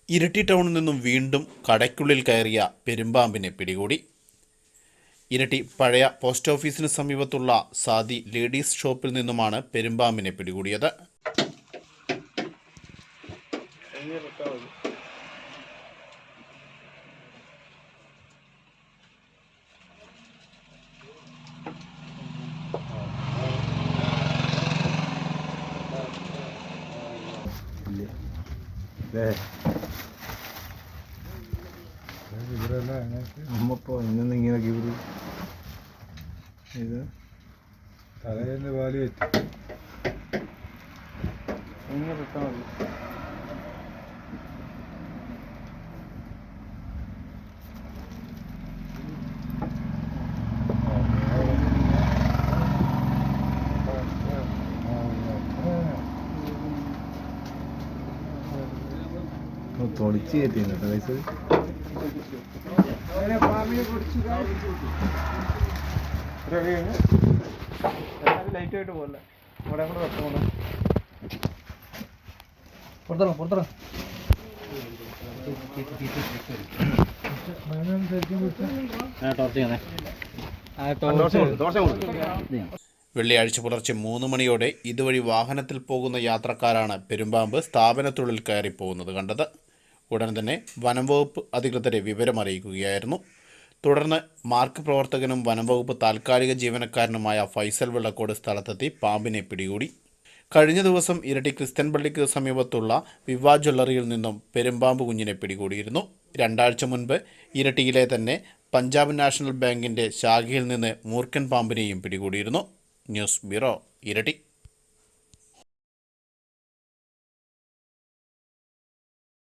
ഇരിട്ടി ടൗണിൽ നിന്നും വീണ്ടും കടയ്ക്കുള്ളിൽ കയറിയ പെരുമ്പാമ്പിനെ പിടികൂടി. ഇരിട്ടി പഴയ പോസ്റ്റ് ഓഫീസിന് സമീപത്തുള്ള സാദി ലേഡീസ് ഷോപ്പിൽ നിന്നുമാണ് പെരുമ്പാമ്പിനെ പിടികൂടിയത്. നമ്മപ്പോ ഇങ്ങനെ ഇത് തലേന്ന് പാല് വെച്ചു ഇങ്ങനെ ഇട്ടാൽ മതി. തൊളിച്ച് കയറ്റിയാണ് കേട്ടോ വയസ്സ്. ലൈറ്റായിട്ട് പോലെ ഇവിടെ കൂടെ വെക്കണം. പുറത്തണം പുറത്തണം. വെള്ളിയാഴ്ച പുലർച്ചെ 3 മണിയോടെ ഇതുവഴി വാഹനത്തിൽ പോകുന്ന യാത്രക്കാരാണ് പെരുമ്പാമ്പ് സ്ഥാപനത്തിനുള്ളിൽ കയറിപ്പോകുന്നത് കണ്ടത്. ഉടൻ തന്നെ വനംവകുപ്പ് അധികൃതരെ വിവരമറിയിക്കുകയായിരുന്നു. തുടർന്ന് മാർക്ക് പ്രവർത്തകനും വനംവകുപ്പ് താൽക്കാലിക ജീവനക്കാരനുമായ ഫൈസൽ വെള്ളക്കോട് സ്ഥലത്തെത്തി പാമ്പിനെ പിടികൂടി. കഴിഞ്ഞ ദിവസം ഇരിട്ടി ക്രിസ്ത്യൻ പള്ളിക്ക് സമീപത്തുള്ള വിവാ ജ്വല്ലറിയിൽ നിന്നും പെരുമ്പാമ്പ് കുഞ്ഞിനെ പിടികൂടിയിരുന്നു. 2 ആഴ്ച മുൻപ് ഇരിട്ടിയിലെ തന്നെ പഞ്ചാബ് നാഷണൽ ബാങ്കിൻ്റെ ശാഖയിൽ നിന്ന് മൂർഖൻ പാമ്പിനെയും പിടികൂടിയിരുന്നു. News bureau, Iritty.